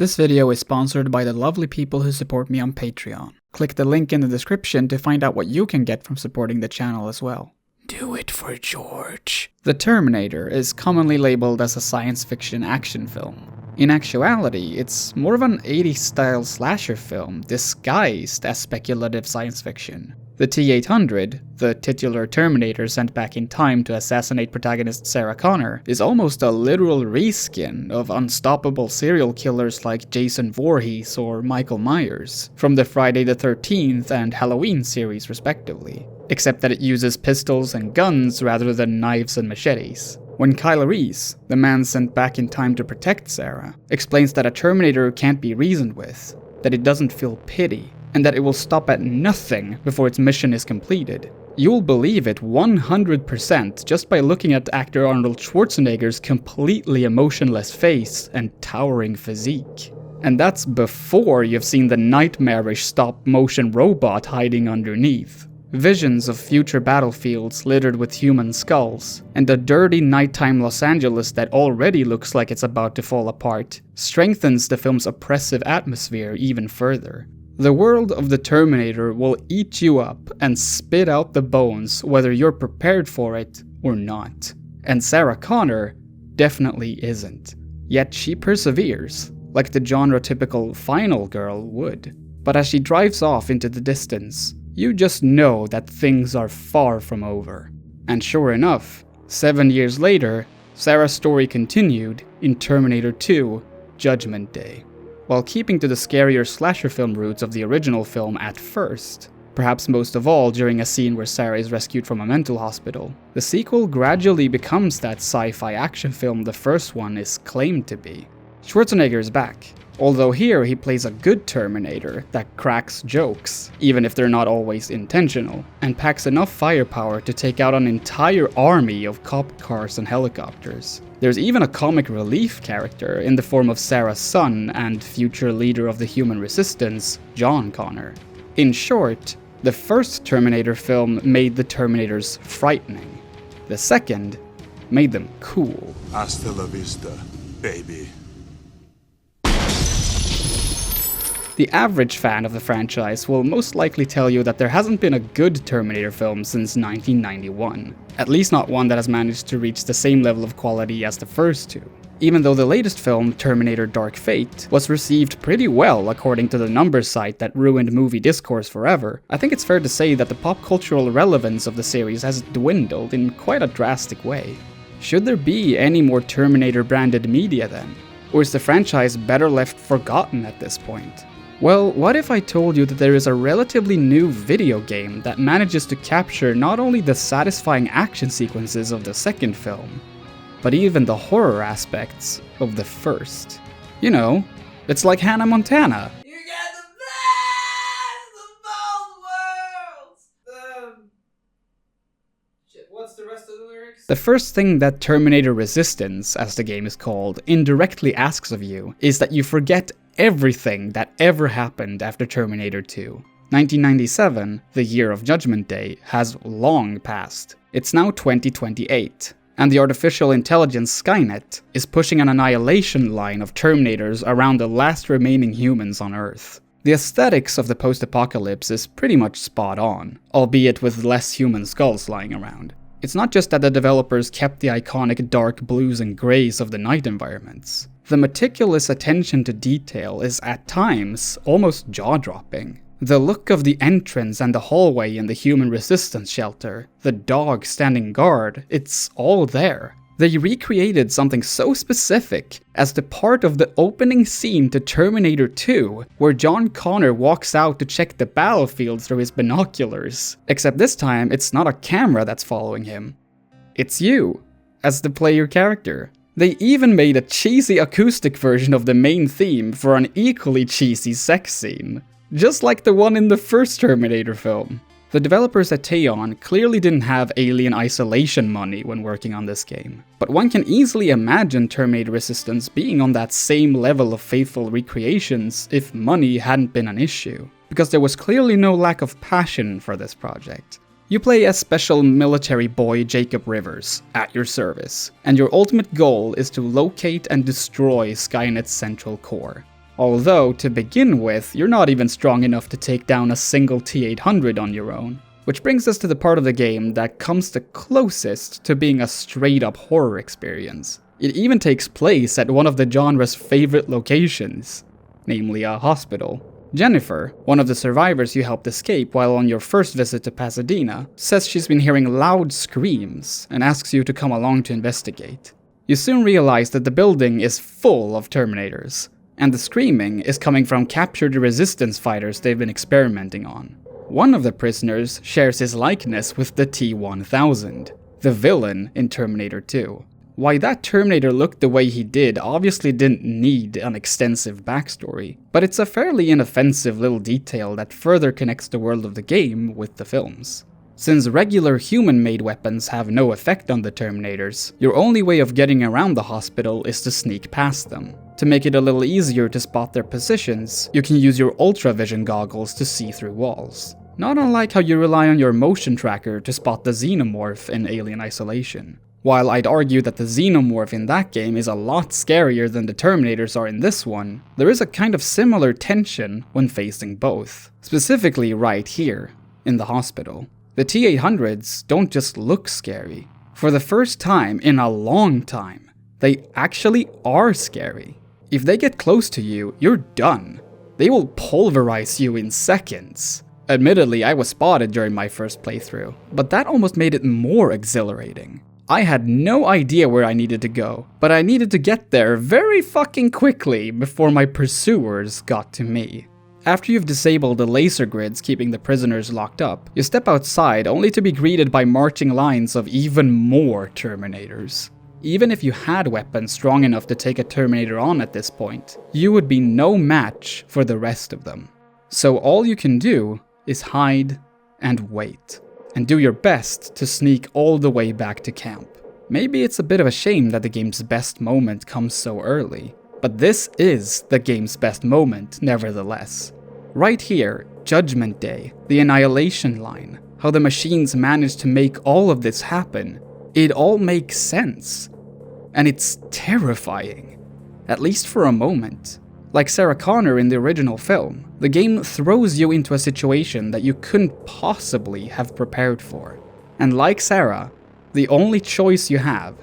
This video is sponsored by the lovely people who support me on Patreon. Click the link in the description to find out what you can get from supporting the channel as well. Do it for George. The Terminator is commonly labeled as a science fiction action film. In actuality, it's more of an 80s-style slasher film disguised as speculative science fiction. The T-800, the titular Terminator sent back in time to assassinate protagonist Sarah Connor, is almost a literal reskin of unstoppable serial killers like Jason Voorhees or Michael Myers, from the Friday the 13th and Halloween series respectively, except that it uses pistols and guns rather than knives and machetes. When Kyle Reese, the man sent back in time to protect Sarah, explains that a Terminator can't be reasoned with, that it doesn't feel pity, and that it will stop at nothing before its mission is completed, you'll believe it 100% just by looking at actor Arnold Schwarzenegger's completely emotionless face and towering physique. And that's before you've seen the nightmarish stop-motion robot hiding underneath. Visions of future battlefields littered with human skulls, and a dirty nighttime Los Angeles that already looks like it's about to fall apart, strengthens the film's oppressive atmosphere even further. The world of the Terminator will eat you up and spit out the bones whether you're prepared for it or not. And Sarah Connor definitely isn't. Yet she perseveres, like the genre-typical final girl would. But as she drives off into the distance, you just know that things are far from over. And sure enough, 7 years later, Sarah's story continued in Terminator 2: Judgment Day. While keeping to the scarier slasher film roots of the original film at first, perhaps most of all during a scene where Sarah is rescued from a mental hospital, the sequel gradually becomes that sci-fi action film the first one is claimed to be. Schwarzenegger is back, although here he plays a good Terminator that cracks jokes, even if they're not always intentional, and packs enough firepower to take out an entire army of cop cars and helicopters. There's even a comic relief character in the form of Sarah's son and future leader of the human resistance, John Connor. In short, the first Terminator film made the Terminators frightening. The second made them cool. Hasta la vista, baby. The average fan of the franchise will most likely tell you that there hasn't been a good Terminator film since 1991. At least not one that has managed to reach the same level of quality as the first two. Even though the latest film, Terminator Dark Fate, was received pretty well according to the numbers site that ruined movie discourse forever, I think it's fair to say that the pop cultural relevance of the series has dwindled in quite a drastic way. Should there be any more Terminator branded media then? Or is the franchise better left forgotten at this point? Well, what if I told you that there is a relatively new video game that manages to capture not only the satisfying action sequences of the second film, but even the horror aspects of the first? You know, it's like Hannah Montana. You got the best of both worlds! Shit, what's the rest of the lyrics? The first thing that Terminator Resistance, as the game is called, indirectly asks of you is that you forget everything that ever happened after Terminator 2. 1997, the year of Judgment Day, has long passed. It's now 2028, and the artificial intelligence Skynet is pushing an annihilation line of Terminators around the last remaining humans on Earth. The aesthetics of the post-apocalypse is pretty much spot on, albeit with less human skulls lying around. It's not just that the developers kept the iconic dark blues and grays of the night environments. The meticulous attention to detail is at times almost jaw-dropping. The look of the entrance and the hallway in the human resistance shelter, the dog standing guard, it's all there. They recreated something so specific as the part of the opening scene to Terminator 2, where John Connor walks out to check the battlefield through his binoculars. Except this time, it's not a camera that's following him. It's you, as the player character. They even made a cheesy acoustic version of the main theme for an equally cheesy sex scene, just like the one in the first Terminator film. The developers at Teon clearly didn't have Alien Isolation money when working on this game, but one can easily imagine Terminator Resistance being on that same level of faithful recreations if money hadn't been an issue, because there was clearly no lack of passion for this project. You play as special military boy Jacob Rivers, at your service, and your ultimate goal is to locate and destroy Skynet's central core. Although, to begin with, you're not even strong enough to take down a single T-800 on your own. Which brings us to the part of the game that comes the closest to being a straight-up horror experience. It even takes place at one of the genre's favorite locations, namely a hospital. Jennifer, one of the survivors you helped escape while on your first visit to Pasadena, says she's been hearing loud screams and asks you to come along to investigate. You soon realize that the building is full of Terminators, and the screaming is coming from captured resistance fighters they've been experimenting on. One of the prisoners shares his likeness with the T-1000, the villain in Terminator 2. Why that Terminator looked the way he did obviously didn't need an extensive backstory, but it's a fairly inoffensive little detail that further connects the world of the game with the films. Since regular human-made weapons have no effect on the Terminators, your only way of getting around the hospital is to sneak past them. To make it a little easier to spot their positions, you can use your ultravision goggles to see through walls. Not unlike how you rely on your motion tracker to spot the xenomorph in Alien Isolation. While I'd argue that the xenomorph in that game is a lot scarier than the Terminators are in this one, there is a kind of similar tension when facing both. Specifically right here, in the hospital. The T-800s don't just look scary. For the first time in a long time, they actually are scary. If they get close to you, you're done. They will pulverize you in seconds. Admittedly, I was spotted during my first playthrough, but that almost made it more exhilarating. I had no idea where I needed to go, but I needed to get there very fucking quickly before my pursuers got to me. After you've disabled the laser grids keeping the prisoners locked up, you step outside only to be greeted by marching lines of even more Terminators. Even if you had weapons strong enough to take a Terminator on at this point, you would be no match for the rest of them. So all you can do is hide and wait. And do your best to sneak all the way back to camp. Maybe it's a bit of a shame that the game's best moment comes so early, but this is the game's best moment nevertheless. Right here, Judgment Day, the Annihilation line, how the machines managed to make all of this happen, it all makes sense. And it's terrifying, at least for a moment. Like Sarah Connor in the original film, the game throws you into a situation that you couldn't possibly have prepared for. And like Sarah, the only choice you have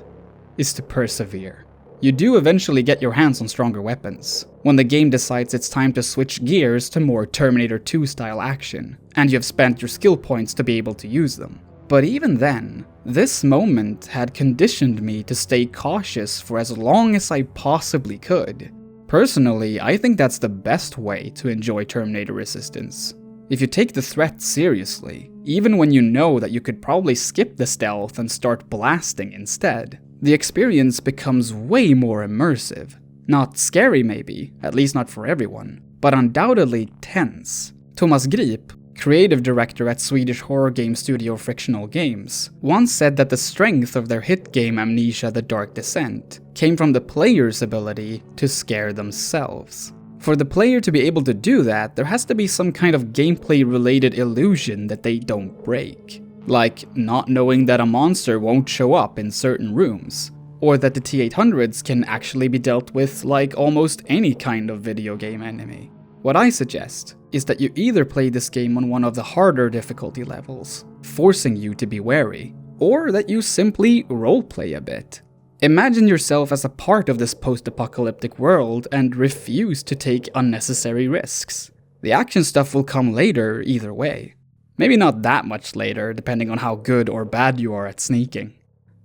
is to persevere. You do eventually get your hands on stronger weapons, when the game decides it's time to switch gears to more Terminator 2 style action, and you've spent your skill points to be able to use them. But even then, this moment had conditioned me to stay cautious for as long as I possibly could. Personally, I think that's the best way to enjoy Terminator Resistance. If you take the threat seriously, even when you know that you could probably skip the stealth and start blasting instead, the experience becomes way more immersive. Not scary maybe, at least not for everyone, but undoubtedly tense. Thomas Grip, creative director at Swedish horror game studio Frictional Games, once said that the strength of their hit game Amnesia: The Dark Descent came from the player's ability to scare themselves. For the player to be able to do that, there has to be some kind of gameplay-related illusion that they don't break. Like not knowing that a monster won't show up in certain rooms, or that the T-800s can actually be dealt with like almost any kind of video game enemy. What I suggest is that you either play this game on one of the harder difficulty levels, forcing you to be wary, or that you simply roleplay a bit. Imagine yourself as a part of this post-apocalyptic world and refuse to take unnecessary risks. The action stuff will come later either way. Maybe not that much later, depending on how good or bad you are at sneaking.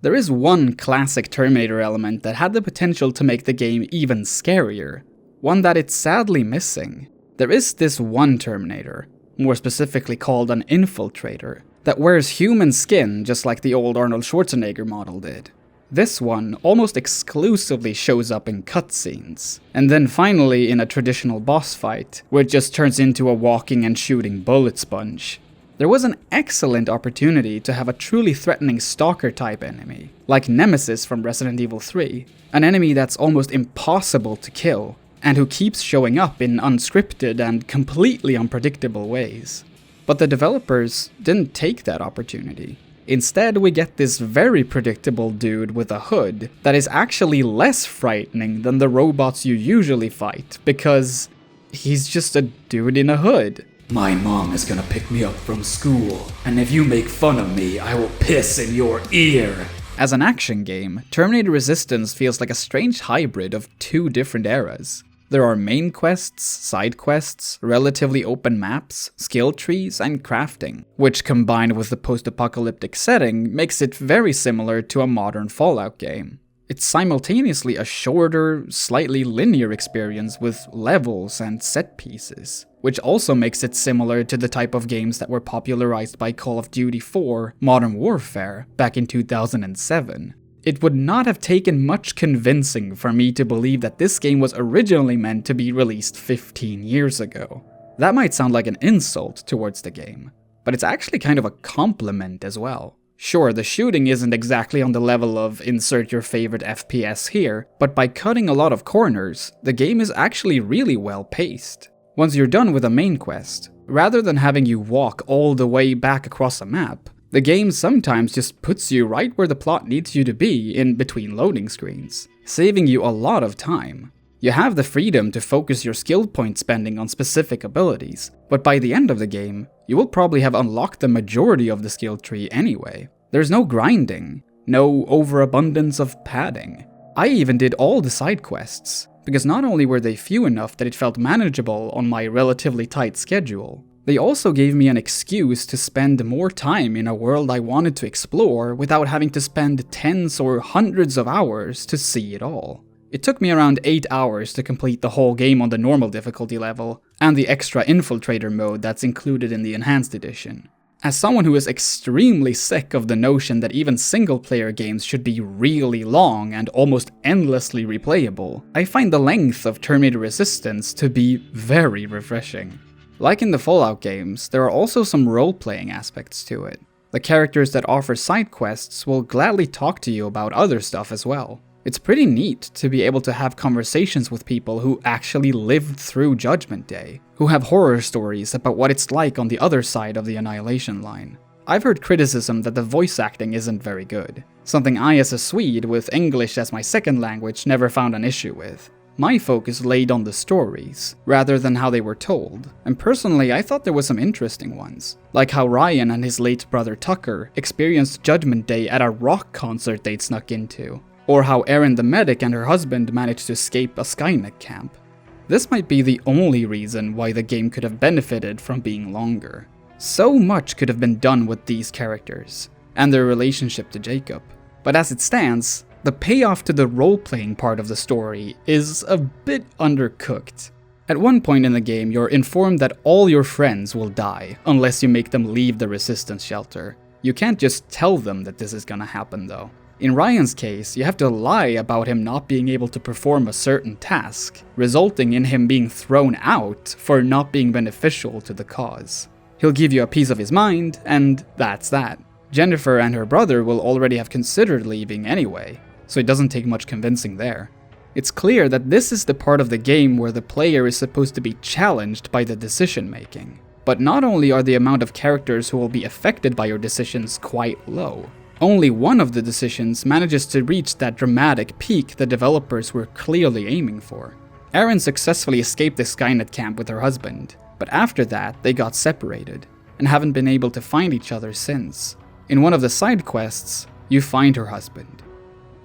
There is one classic Terminator element that had the potential to make the game even scarier, one that it's sadly missing. There is this one Terminator, more specifically called an infiltrator, that wears human skin just like the old Arnold Schwarzenegger model did. This one almost exclusively shows up in cutscenes, and then finally in a traditional boss fight, where it just turns into a walking and shooting bullet sponge. There was an excellent opportunity to have a truly threatening stalker-type enemy, like Nemesis from Resident Evil 3, an enemy that's almost impossible to kill, and who keeps showing up in unscripted and completely unpredictable ways. But the developers didn't take that opportunity. Instead, we get this very predictable dude with a hood that is actually less frightening than the robots you usually fight, because he's just a dude in a hood. My mom is gonna pick me up from school, and if you make fun of me, I will piss in your ear. As an action game, Terminator Resistance feels like a strange hybrid of two different eras. There are main quests, side quests, relatively open maps, skill trees, and crafting, which combined with the post-apocalyptic setting makes it very similar to a modern Fallout game. It's simultaneously a shorter, slightly linear experience with levels and set pieces, which also makes it similar to the type of games that were popularized by Call of Duty 4 Modern Warfare back in 2007. It would not have taken much convincing for me to believe that this game was originally meant to be released 15 years ago. That might sound like an insult towards the game, but it's actually kind of a compliment as well. Sure, the shooting isn't exactly on the level of insert your favorite FPS here, but by cutting a lot of corners, the game is actually really well paced. Once you're done with a main quest, rather than having you walk all the way back across a map, the game sometimes just puts you right where the plot needs you to be in between loading screens, saving you a lot of time. You have the freedom to focus your skill point spending on specific abilities, but by the end of the game, you will probably have unlocked the majority of the skill tree anyway. There's no grinding, no overabundance of padding. I even did all the side quests, because not only were they few enough that it felt manageable on my relatively tight schedule, they also gave me an excuse to spend more time in a world I wanted to explore without having to spend tens or hundreds of hours to see it all. It took me around 8 hours to complete the whole game on the normal difficulty level, and the extra infiltrator mode that's included in the enhanced edition. As someone who is extremely sick of the notion that even single-player games should be really long and almost endlessly replayable, I find the length of Terminator Resistance to be very refreshing. Like in the Fallout games, there are also some role-playing aspects to it. The characters that offer side quests will gladly talk to you about other stuff as well. It's pretty neat to be able to have conversations with people who actually lived through Judgment Day, who have horror stories about what it's like on the other side of the Annihilation line. I've heard criticism that the voice acting isn't very good, something I as a Swede with English as my second language never found an issue with. My focus laid on the stories, rather than how they were told, and personally I thought there were some interesting ones, like how Ryan and his late brother Tucker experienced Judgment Day at a rock concert they'd snuck into, or how Erin the medic and her husband managed to escape a Skynet camp. This might be the only reason why the game could have benefited from being longer. So much could have been done with these characters, and their relationship to Jacob, but as it stands, the payoff to the role-playing part of the story is a bit undercooked. At one point in the game, you're informed that all your friends will die unless you make them leave the resistance shelter. You can't just tell them that this is gonna happen though. In Ryan's case, you have to lie about him not being able to perform a certain task, resulting in him being thrown out for not being beneficial to the cause. He'll give you a piece of his mind, and that's that. Jennifer and her brother will already have considered leaving anyway, so it doesn't take much convincing there. It's clear that this is the part of the game where the player is supposed to be challenged by the decision making. But not only are the amount of characters who will be affected by your decisions quite low, only one of the decisions manages to reach that dramatic peak the developers were clearly aiming for. Erin successfully escaped the Skynet camp with her husband, but after that they got separated, and haven't been able to find each other since. In one of the side quests, you find her husband,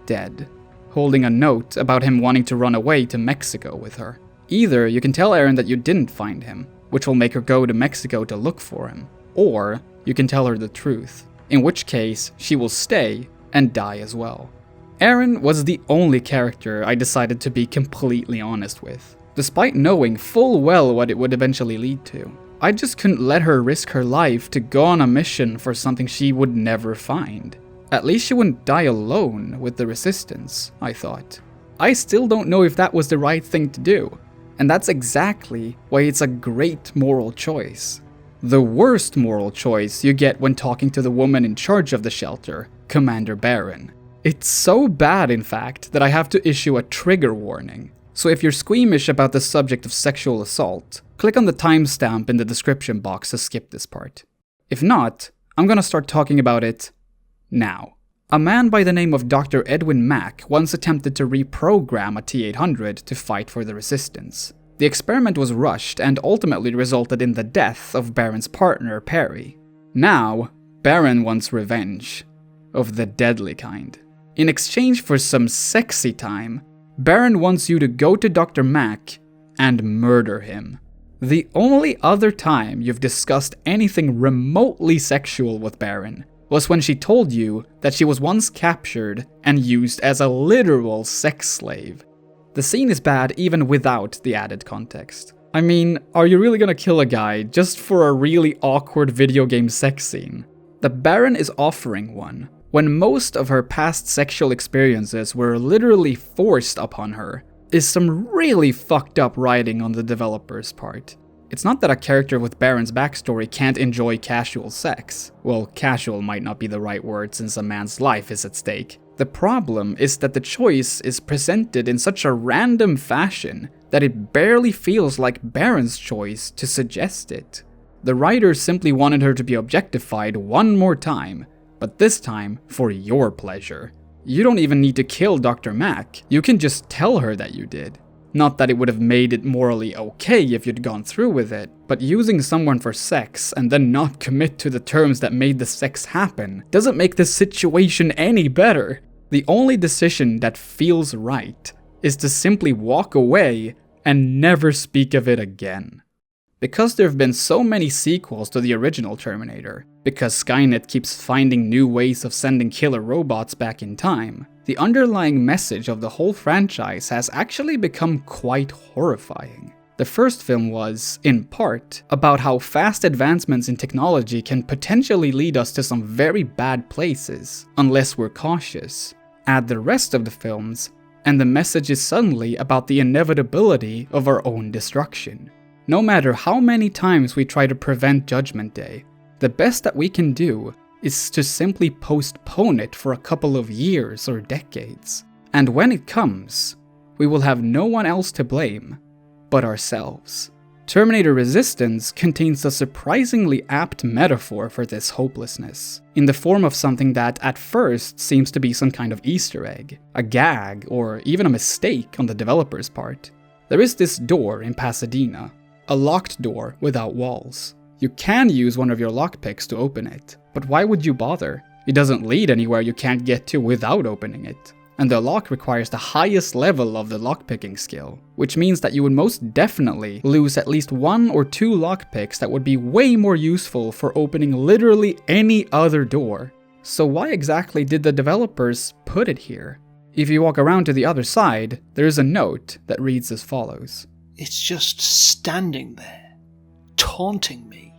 dead, holding a note about him wanting to run away to Mexico with her. Either you can tell Erin that you didn't find him, which will make her go to Mexico to look for him, or you can tell her the truth, in which case she will stay and die as well. Erin was the only character I decided to be completely honest with, despite knowing full well what it would eventually lead to. I just couldn't let her risk her life to go on a mission for something she would never find. At least she wouldn't die alone with the resistance, I thought. I still don't know if that was the right thing to do, and that's exactly why it's a great moral choice. The worst moral choice you get when talking to the woman in charge of the shelter, Commander Barron. It's so bad, in fact, that I have to issue a trigger warning. So if you're squeamish about the subject of sexual assault, click on the timestamp in the description box to skip this part. If not, I'm gonna start talking about it Now, a man by the name of Dr. Edwin Mack once attempted to reprogram a T-800 to fight for the Resistance. The experiment was rushed and ultimately resulted in the death of Baron's partner, Perry. Now, Baron wants revenge. Of the deadly kind. In exchange for some sexy time, Baron wants you to go to Dr. Mack and murder him. The only other time you've discussed anything remotely sexual with Baron was when she told you that she was once captured and used as a literal sex slave. The scene is bad even without the added context. I mean, are you really gonna kill a guy just for a really awkward video game sex scene? The Baron is offering one, when most of her past sexual experiences were literally forced upon her, is some really fucked up writing on the developer's part. It's not that a character with Baron's backstory can't enjoy casual sex. Well, casual might not be the right word since a man's life is at stake. The problem is that the choice is presented in such a random fashion that it barely feels like Baron's choice to suggest it. The writers simply wanted her to be objectified one more time, but this time for your pleasure. You don't even need to kill Dr. Mack, you can just tell her that you did. Not that it would have made it morally okay if you'd gone through with it, but using someone for sex and then not commit to the terms that made the sex happen doesn't make the situation any better. The only decision that feels right is to simply walk away and never speak of it again. Because there have been so many sequels to the original Terminator, because Skynet keeps finding new ways of sending killer robots back in time, the underlying message of the whole franchise has actually become quite horrifying. The first film was, in part, about how fast advancements in technology can potentially lead us to some very bad places, unless we're cautious. Add the rest of the films, and the message is suddenly about the inevitability of our own destruction. No matter how many times we try to prevent Judgment Day, the best that we can do is to simply postpone it for a couple of years or decades. And when it comes, we will have no one else to blame but ourselves. Terminator Resistance contains a surprisingly apt metaphor for this hopelessness, in the form of something that at first seems to be some kind of Easter egg, a gag, or even a mistake on the developer's part. There is this door in Pasadena, a locked door without walls. You can use one of your lockpicks to open it, but why would you bother? It doesn't lead anywhere you can't get to without opening it. And the lock requires the highest level of the lockpicking skill, which means that you would most definitely lose at least 1 or 2 lockpicks that would be way more useful for opening literally any other door. So why exactly did the developers put it here? If you walk around to the other side, there is a note that reads as follows. It's just standing there, taunting me.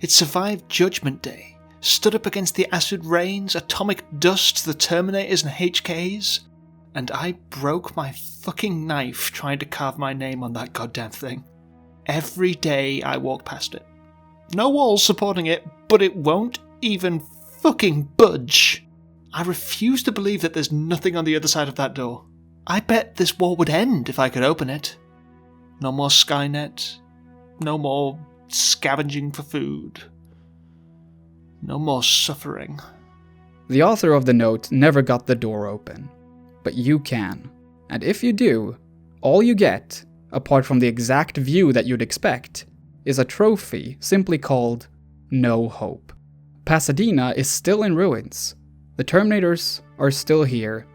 It survived Judgment Day, stood up against the acid rains, atomic dust, the Terminators and HKs, and I broke my fucking knife trying to carve my name on that goddamn thing. Every day I walk past it. No walls supporting it, but it won't even fucking budge. I refuse to believe that there's nothing on the other side of that door. I bet this war would end if I could open it. No more Skynet. No more scavenging for food. No more suffering. The author of the note never got the door open, but you can. And if you do, all you get, apart from the exact view that you'd expect, is a trophy simply called No Hope. Pasadena is still in ruins. The Terminators are still here.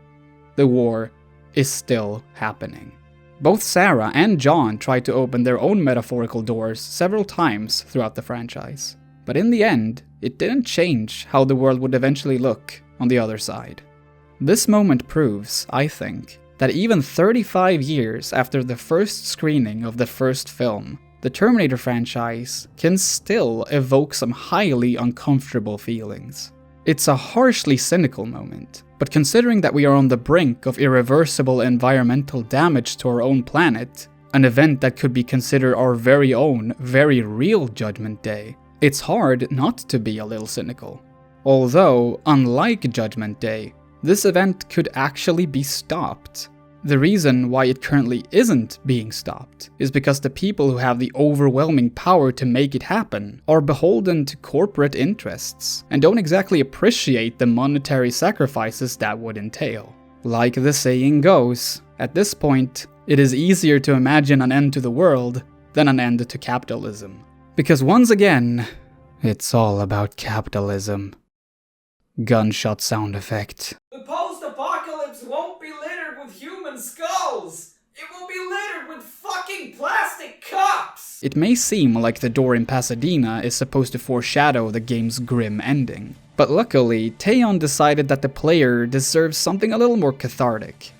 The war is still happening. Both Sarah and John tried to open their own metaphorical doors several times throughout the franchise. But in the end, it didn't change how the world would eventually look on the other side. This moment proves, I think, that even 35 years after the first screening of the first film, the Terminator franchise can still evoke some highly uncomfortable feelings. It's a harshly cynical moment, but considering that we are on the brink of irreversible environmental damage to our own planet, an event that could be considered our very own, very real Judgment Day, it's hard not to be a little cynical. Although, unlike Judgment Day, this event could actually be stopped. The reason why it currently isn't being stopped is because the people who have the overwhelming power to make it happen are beholden to corporate interests and don't exactly appreciate the monetary sacrifices that would entail. Like the saying goes, at this point, it is easier to imagine an end to the world than an end to capitalism. Because once again, it's all about capitalism. Gunshot sound effect. The post-apocalypse won't be littered with human skulls! It will be littered with fucking plastic cups! It may seem like the door in Pasadena is supposed to foreshadow the game's grim ending, but luckily, Taeyeon decided that the player deserves something a little more cathartic.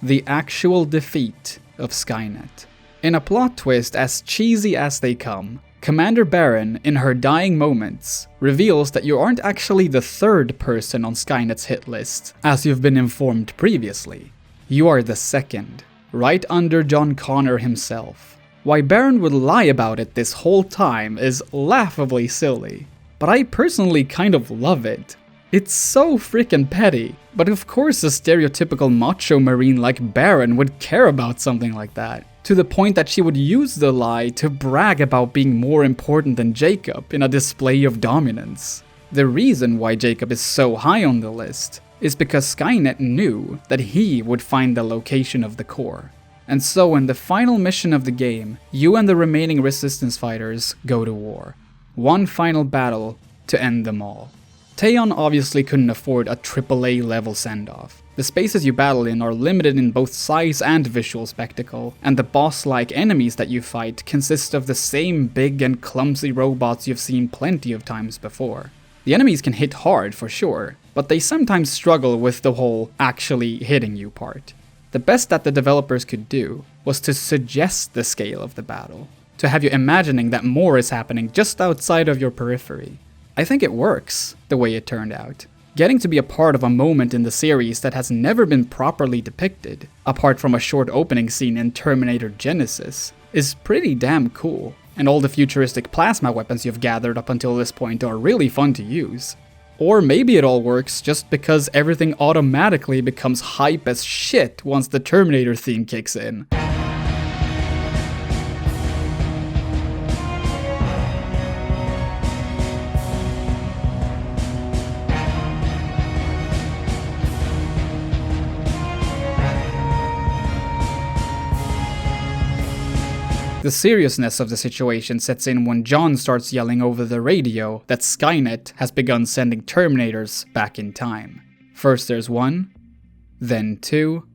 The actual defeat of Skynet. In a plot twist as cheesy as they come, Commander Baron, in her dying moments, reveals that you aren't actually the third person on Skynet's hit list, as you've been informed previously. You are the second, right under John Connor himself. Why Baron would lie about it this whole time is laughably silly, but I personally kind of love it. It's so freaking petty, but of course a stereotypical macho marine like Baron would care about something like that. To the point that she would use the lie to brag about being more important than Jacob in a display of dominance. The reason why Jacob is so high on the list is because Skynet knew that he would find the location of the core. And so in the final mission of the game, you and the remaining resistance fighters go to war. One final battle to end them all. Taeyeon obviously couldn't afford a AAA level send-off. The spaces you battle in are limited in both size and visual spectacle, and the boss-like enemies that you fight consist of the same big and clumsy robots you've seen plenty of times before. The enemies can hit hard for sure, but they sometimes struggle with the whole actually hitting you part. The best that the developers could do was to suggest the scale of the battle, to have you imagining that more is happening just outside of your periphery. I think it works, the way it turned out. Getting to be a part of a moment in the series that has never been properly depicted, apart from a short opening scene in Terminator Genesis, is pretty damn cool, and all the futuristic plasma weapons you've gathered up until this point are really fun to use. Or maybe it all works just because everything automatically becomes hype as shit once the Terminator theme kicks in. The seriousness of the situation sets in when John starts yelling over the radio that Skynet has begun sending Terminators back in time. First there's 1, then 2,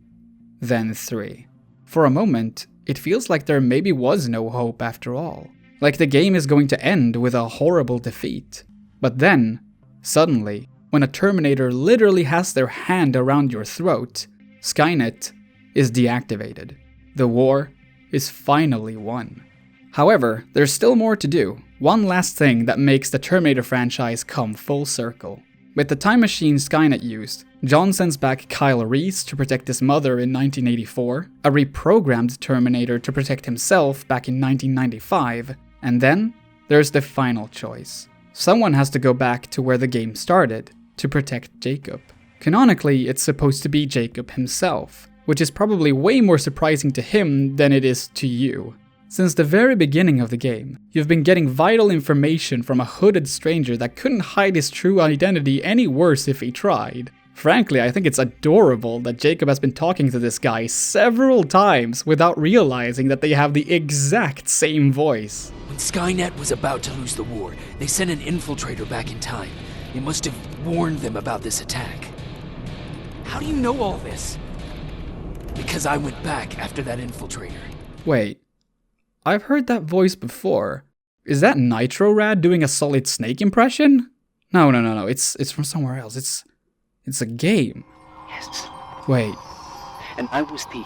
then 3. For a moment, it feels like there maybe was no hope after all. Like the game is going to end with a horrible defeat. But then, suddenly, when a Terminator literally has their hand around your throat, Skynet is deactivated. The war is finally won. However, there's still more to do. One last thing that makes the Terminator franchise come full circle. With the time machine Skynet used, John sends back Kyle Reese to protect his mother in 1984, a reprogrammed Terminator to protect himself back in 1995, and then there's the final choice. Someone has to go back to where the game started, to protect Jacob. Canonically, it's supposed to be Jacob himself, which is probably way more surprising to him than it is to you. Since the very beginning of the game, you've been getting vital information from a hooded stranger that couldn't hide his true identity any worse if he tried. Frankly, I think it's adorable that Jacob has been talking to this guy several times without realizing that they have the exact same voice. When Skynet was about to lose the war, they sent an infiltrator back in time. They must have warned them about this attack. How do you know all this? Because I went back after that infiltrator. Wait, I've heard that voice before. Is that Nitro Rad doing a Solid Snake impression? No, it's from somewhere else. It's a game. Yes. Wait. And I was the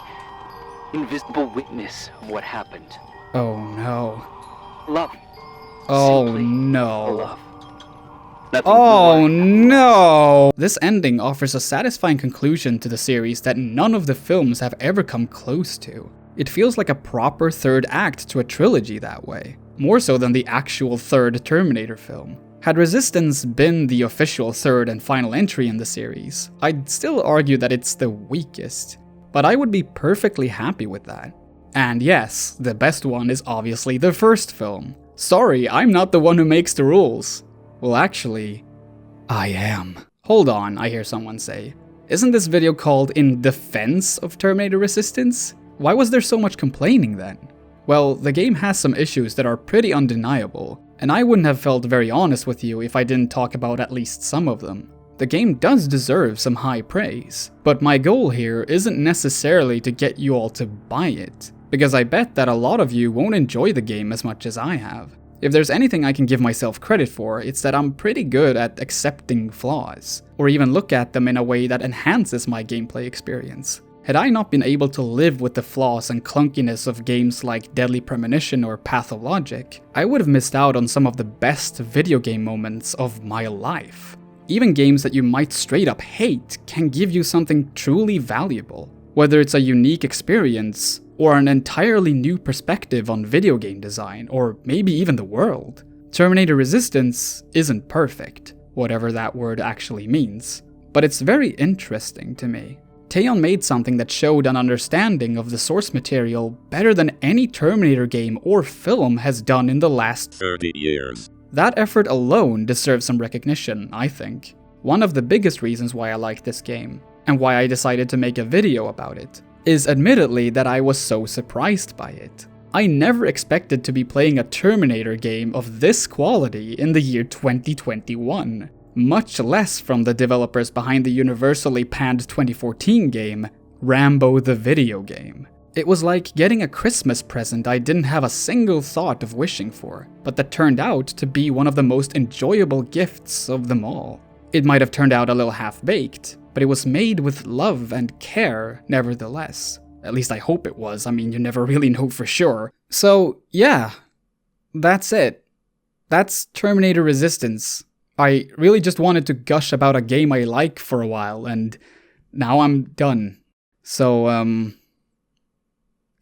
invisible witness of what happened. Oh no. Love. Oh Simply no. love. Nothing Oh more. no! This ending offers a satisfying conclusion to the series that none of the films have ever come close to. It feels like a proper third act to a trilogy that way, more so than the actual third Terminator film. Had Resistance been the official third and final entry in the series, I'd still argue that it's the weakest. but I would be perfectly happy with that. And yes, the best one is obviously the first film. Sorry, I'm not the one who makes the rules. Well, actually, I am. Hold on, I hear someone say. Isn't this video called In Defense of Terminator Resistance? Why was there so much complaining then? Well, the game has some issues that are pretty undeniable, and I wouldn't have felt very honest with you if I didn't talk about at least some of them. The game does deserve some high praise, but my goal here isn't necessarily to get you all to buy it, because I bet that a lot of you won't enjoy the game as much as I have. If there's anything I can give myself credit for, it's that I'm pretty good at accepting flaws, or even look at them in a way that enhances my gameplay experience. Had I not been able to live with the flaws and clunkiness of games like Deadly Premonition or Path of Logic, I would have missed out on some of the best video game moments of my life. Even games that you might straight up hate can give you something truly valuable, whether it's a unique experience, or an entirely new perspective on video game design, or maybe even the world. Terminator Resistance isn't perfect, whatever that word actually means, but it's very interesting to me. Teon made something that showed an understanding of the source material better than any Terminator game or film has done in the last 30 years. That effort alone deserves some recognition, I think. One of the biggest reasons why I like this game, and why I decided to make a video about it, is admittedly that I was so surprised by it. I never expected to be playing a Terminator game of this quality in the year 2021, much less from the developers behind the universally panned 2014 game, Rambo the Video Game. It was like getting a Christmas present I didn't have a single thought of wishing for, but that turned out to be one of the most enjoyable gifts of them all. It might have turned out a little half-baked, but it was made with love and care nevertheless. At least I hope it was, I mean, you never really know for sure. So, yeah, that's it. That's Terminator Resistance. I really just wanted to gush about a game I like for a while, and now I'm done. So,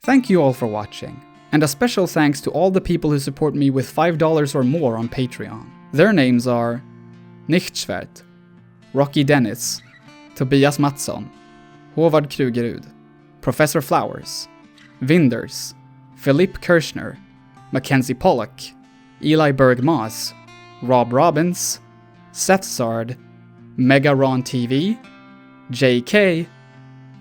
thank you all for watching. And a special thanks to all the people who support me with $5 or more on Patreon. Their names are Nichtsvert, Rocky Dennis, Tobias Mattsson, Håvard Krugerud, Professor Flowers, Vinders, Philippe Kirschner, Mackenzie Pollock, Eli Berg-Maas, Rob Robbins, Seth Sard, Mega Ron TV, JK,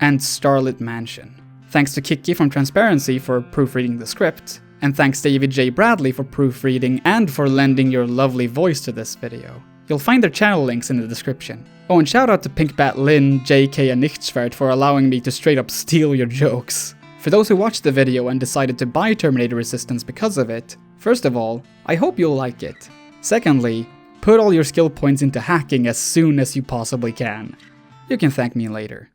and Starlit Mansion. Thanks to Kiki from Transparency for proofreading the script, and thanks to David J. Bradley for proofreading and for lending your lovely voice to this video. You'll find their channel links in the description. Oh, and shout out to Pinkbat Lynn, JK, and Nichtsvert for allowing me to straight up steal your jokes. For those who watched the video and decided to buy Terminator Resistance because of it, first of all, I hope you'll like it. Secondly, put all your skill points into hacking as soon as you possibly can. You can thank me later.